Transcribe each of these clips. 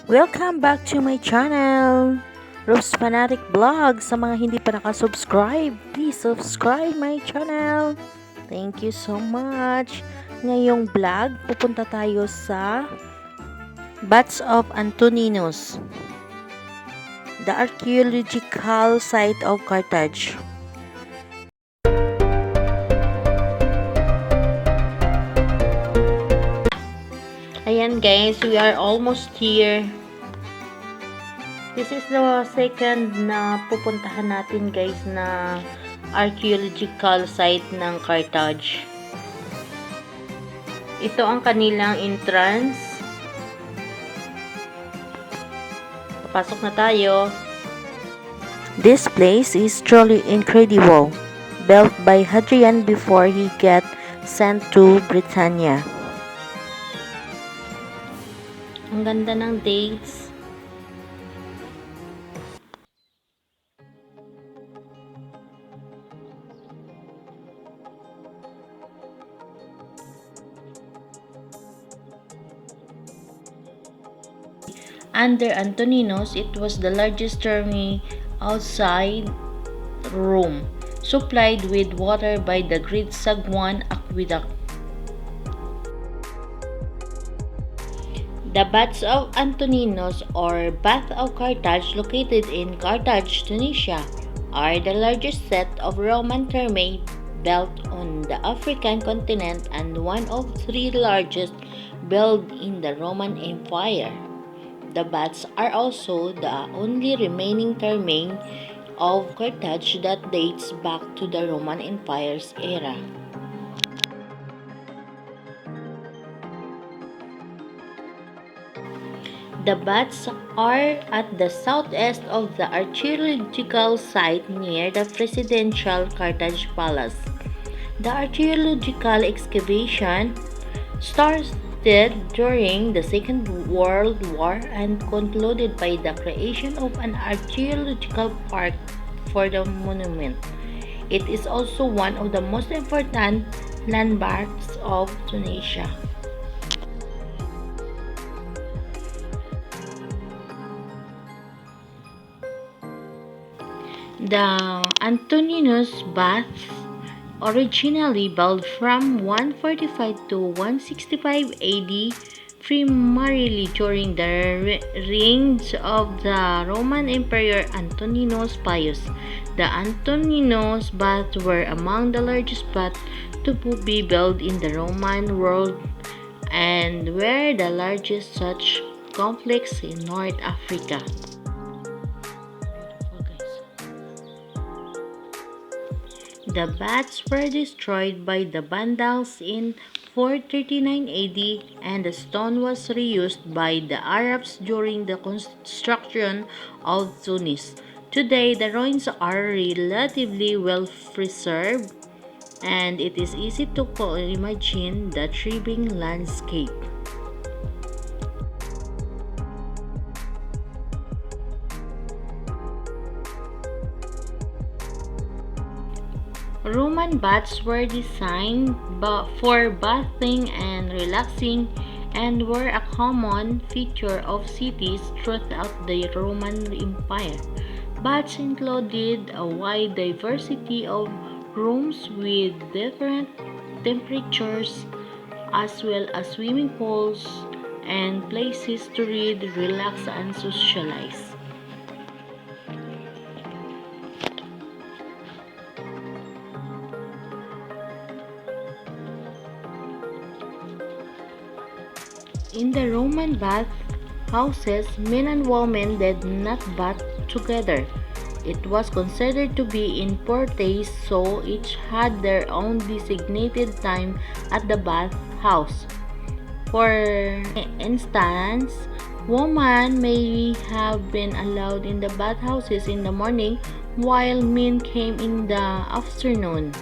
Welcome back to my channel, Rubzfanatic Vlog. Sa mga hindi pa nakasubscribe, please subscribe my channel. Thank you so much. Ngayong vlog, pupunta tayo sa Baths of Antoninus, the archaeological site of Carthage. Ayan guys, we are almost here. This is the second na pupuntahan natin guys na archaeological site ng Carthage. Ito ang kanilang entrance. Papasok na tayo. This place is truly incredible. Built by Hadrian before he got sent to Britannia. Ang ganda ng dates. Under Antoninus, it was the largest army outside Rome, supplied with water by the Great Sagwan Aqueduct. The Baths of Antoninus, or Bath of Carthage, located in Carthage, Tunisia, are the largest set of Roman thermae built on the African continent and one of three largest built in the Roman Empire. The baths are also the only remaining thermae of Carthage that dates back to the Roman Empire's era. The baths are at the southeast of the archaeological site near the presidential Carthage Palace. The archaeological excavation started during the Second World War and concluded by the creation of an archaeological park for the monument. It is also one of the most important landmarks of Tunisia. The Antoninus baths, originally built from 145 to 165 AD, primarily during the reigns of the Roman Emperor Antoninus Pius. The Antoninus baths were among the largest baths to be built in the Roman world and were the largest such complex in North Africa. The baths were destroyed by the Vandals in 439 AD, and the stone was reused by the Arabs during the construction of Tunis. Today, the ruins are relatively well preserved, and it is easy to imagine the thriving landscape. Roman baths were designed for bathing and relaxing and were a common feature of cities throughout the Roman Empire. Baths included a wide diversity of rooms with different temperatures, as well as swimming pools and places to read, relax, and socialize. In the Roman bath houses, men and women did not bath together. It was considered to be in poor taste, so each had their own designated time at the bath house. For instance, women may have been allowed in the bathhouses in the morning, while men came in the afternoon.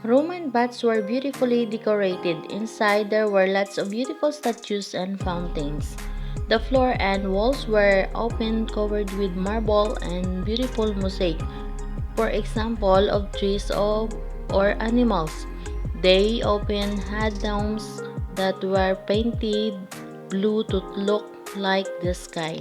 Roman baths were beautifully decorated. Inside, there were lots of beautiful statues and fountains. The floor and walls were often covered with marble and beautiful mosaic. for example, of trees or animals. They often had domes that were painted blue to look like the sky.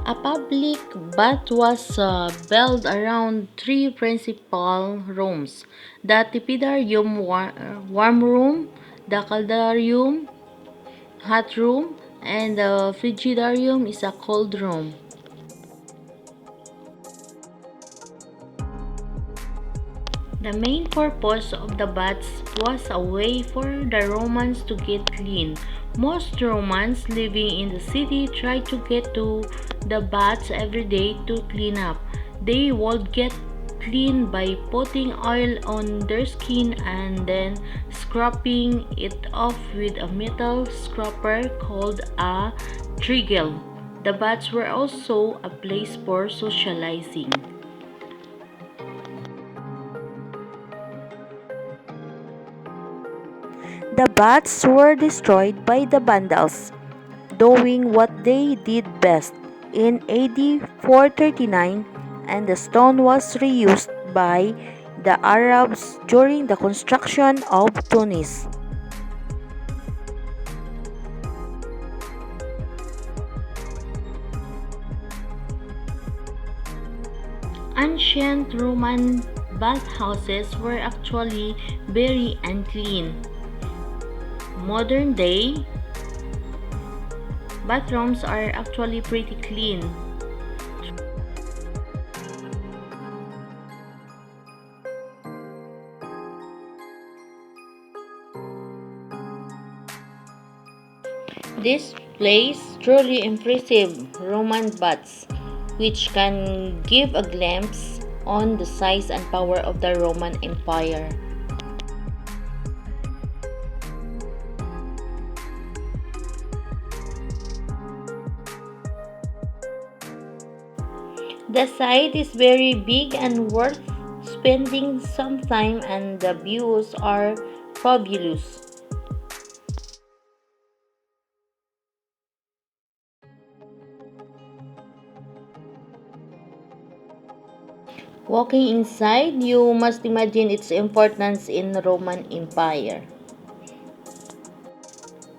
A public bath was built around three principal rooms: the tepidarium warm room, the caldarium hot room, and the frigidarium is a cold room. The main purpose of the baths was a way for the Romans to get clean. Most Romans living in the city tried to get to the baths every day to clean up. They would get clean by putting oil on their skin and then scraping it off with a metal scraper called a trigel. The baths were also a place for socializing. The baths were destroyed by the Vandals, doing what they did best in AD 439, and the stone was reused by the Arabs during the construction of Tunis. Ancient Roman bathhouses were actually very unclean. Modern day bathrooms are actually pretty clean. This place truly impressive Roman baths, which can give a glimpse on the size and power of the Roman Empire. The site is very big and worth spending some time, and the views are fabulous. Walking inside, you must imagine its importance in the Roman Empire.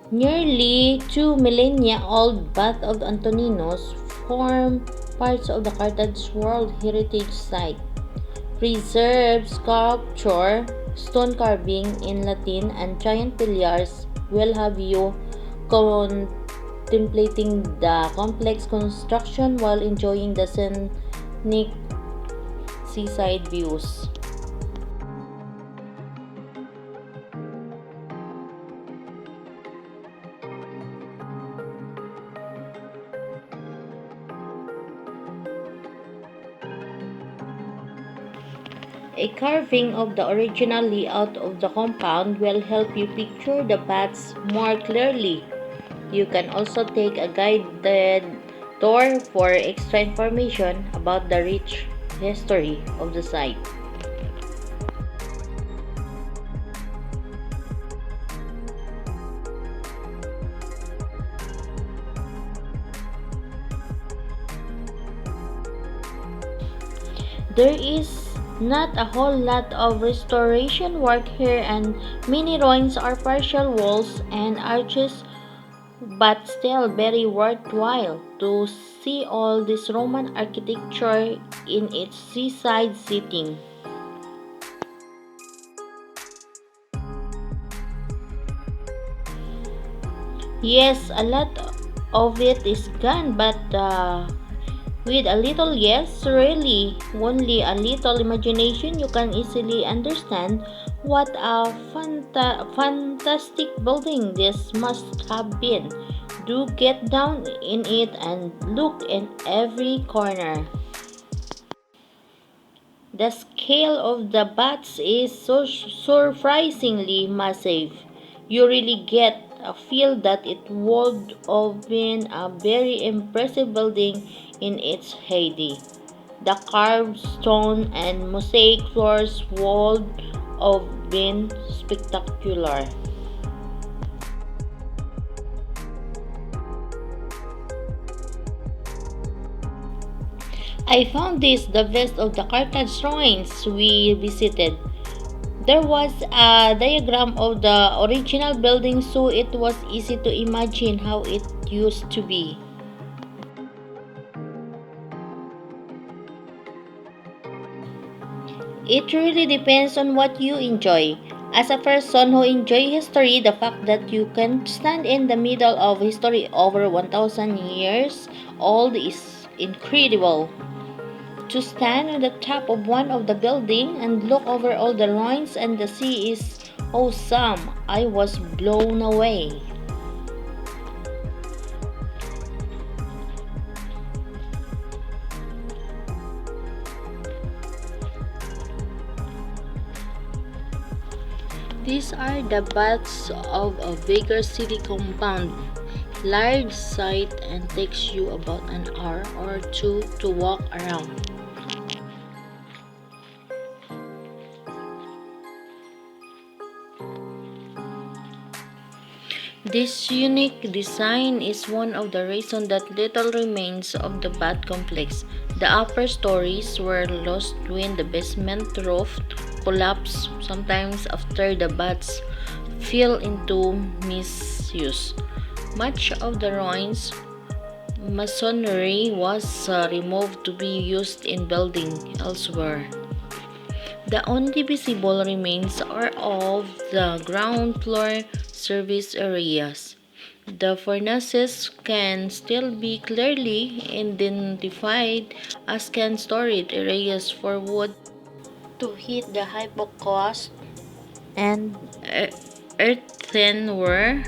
Nearly 2 millennia old bath of Antoninus form parts of the Carthage World Heritage Site. Preserved sculpture, stone carving in Latin, and giant pillars will have you contemplating the complex construction while enjoying the scenic seaside views. A carving of the original layout of the compound will help you picture the baths more clearly. You can also take a guided tour for extra information about the rich history of the site. There is not a whole lot of restoration work here, and many ruins are partial walls and arches, but still very worthwhile to see all this Roman architecture in its seaside setting. Yes, a lot of it is gone, but with a little, yes, really, only a little imagination, you can easily understand what a fantastic building this must have been. Do get down in it and look in every corner. The scale of the bats is so surprisingly massive. You really get a feel that it would have been a very impressive building in its heyday. The carved stone and mosaic floors would have been spectacular. I found this the best of the Carthage ruins we visited. There was a diagram of the original building so it was easy to imagine how it used to be. It really depends on what you enjoy. As a person who enjoys history, the fact that you can stand in the middle of history over 1000 years old is incredible. To stand on the top of one of the buildings and look over all the ruins and the sea is awesome. I was blown away. These are the baths of a bigger city compound. Large site and takes you about an hour or two to walk around. This unique design is one of the reasons that little remains of the bath complex. The upper stories were lost when the basement roof collapsed, sometimes after the baths fell into misuse. Much of the ruins masonry was removed to be used in building elsewhere. The only visible remains are of the ground floor service areas. The furnaces can still be clearly identified as can storage areas for wood to heat the hypocaust and earthenware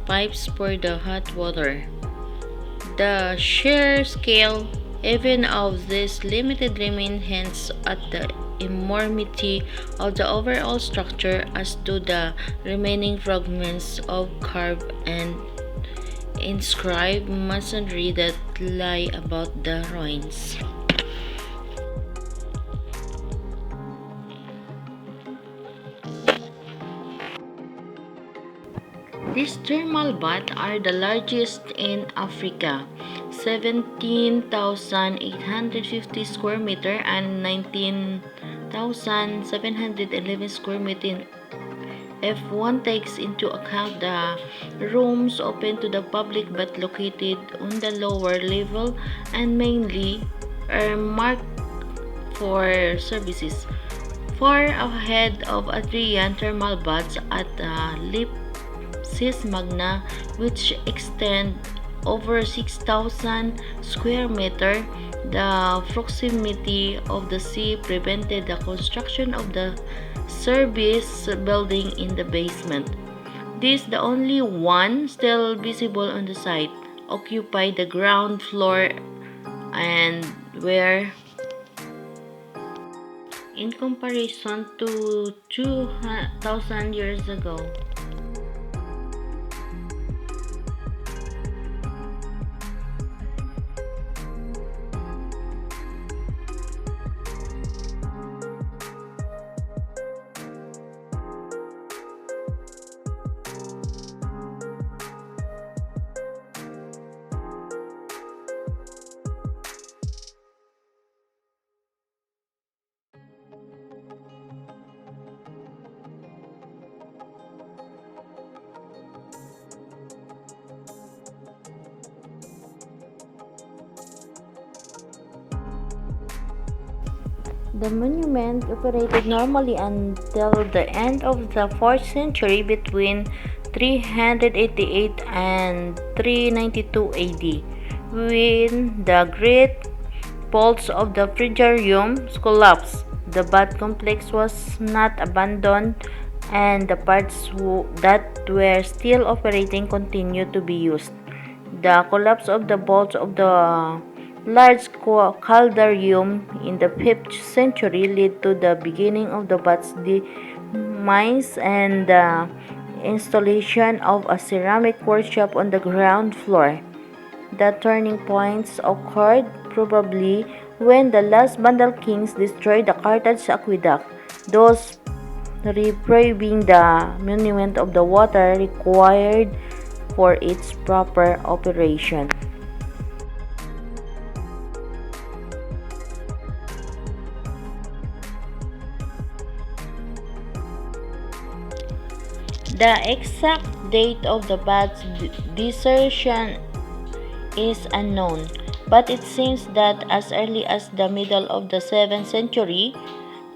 pipes for the hot water. The sheer scale, even of this limited remain hints at the enormity of the overall structure as to the remaining fragments of carved and inscribed masonry that lie about the ruins. These thermal baths are the largest in Africa, 17,850 square meter and 19,711 square meter if one takes into account the rooms open to the public but located on the lower level and mainly are marked for services. Far ahead of Adrian thermal baths at Magna, which extend over 6,000 square meters, the proximity of the sea prevented the construction of the service building in the basement. This, the only one still visible on the site, occupied the ground floor and were in comparison to 2,000 years ago. The monument operated normally until the end of the 4th century between 388 and 392 AD, when the great bolts of the frigarium collapsed. The bath complex was not abandoned and the parts that were still operating continued to be used. The collapse of the bolts of the large caldarium in the 5th century led to the beginning of the bath's demise and the installation of a ceramic workshop on the ground floor. The turning points occurred probably when the last Vandal kings destroyed the Carthage aqueduct, thus reprieving the monument of the water required for its proper operation. The exact date of the bath's desertion is unknown, but it seems that as early as the middle of the 7th century,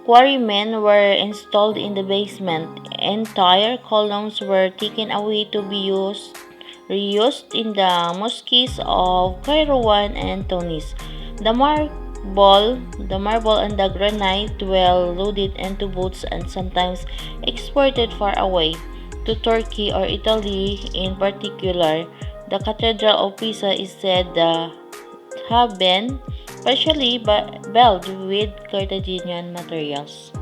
quarrymen were installed in the basement. Entire columns were taken away to be reused in the mosques of Kairouan and Tunis. The marble and the granite were loaded into boats and sometimes exported far away to Turkey or Italy. In particular, the Cathedral of Pisa is said to have been partially built with Carthaginian materials.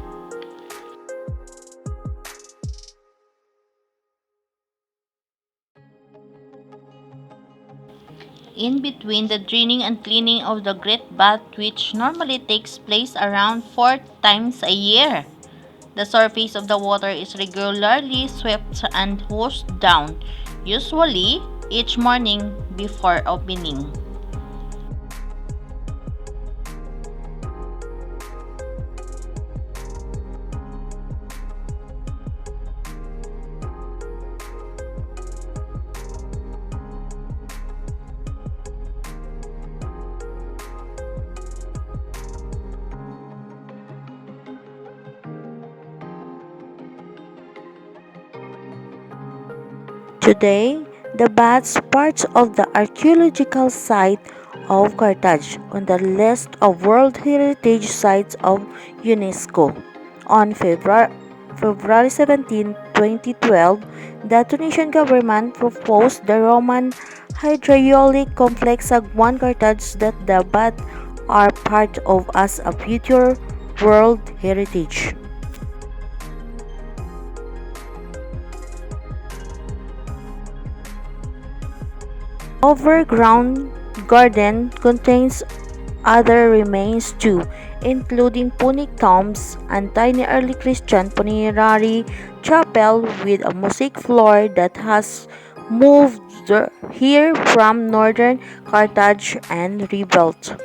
In between the draining and cleaning of the Great Bath, which normally takes place around 4 times a year, the surface of the water is regularly swept and washed down, usually each morning before opening. Today, the baths parts of the archaeological site of Carthage on the list of World Heritage Sites of UNESCO. On February 17, 2012, the Tunisian government proposed the Roman hydraulic complex Agwan Carthage that the baths are part of as a future World Heritage. Overground garden contains other remains too, including Punic tombs and tiny early Christian funerary chapel with a mosaic floor that has moved here from northern Carthage and rebuilt.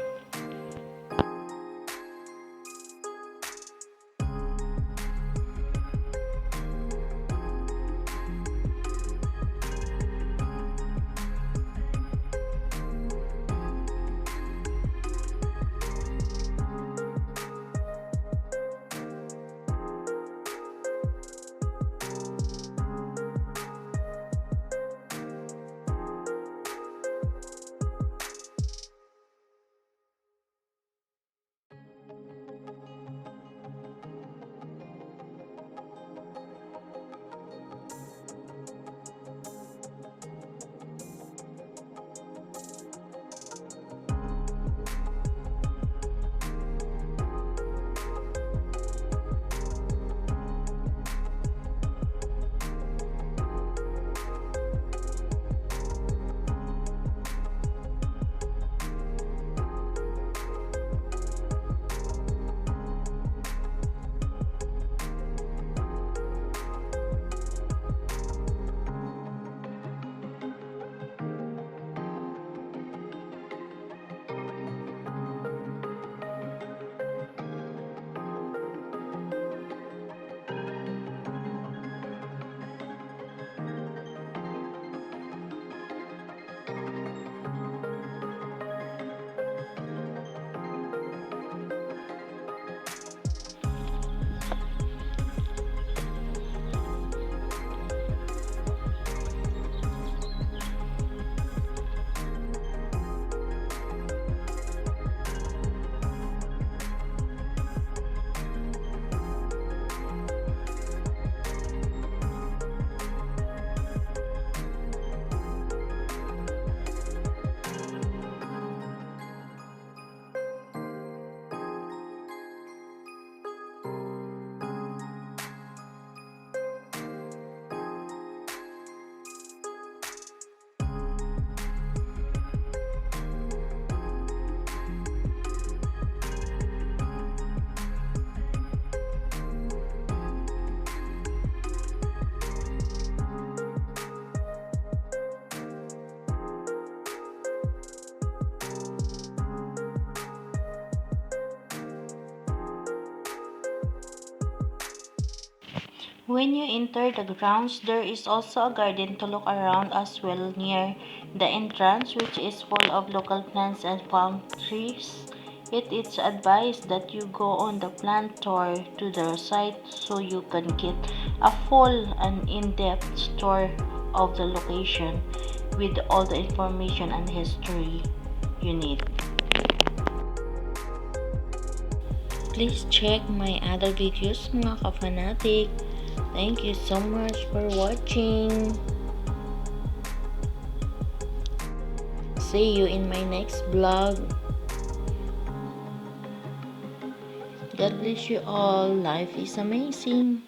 When you enter the grounds, there is also a garden to look around as well near the entrance, which is full of local plants and palm trees. It is advised that you go on the plant tour to the site so you can get a full and in-depth tour of the location with all the information and history you need. Please check my other videos mga ka-fanatic. Thank you so much for watching. See you in my next vlog. God bless you all. Life is amazing.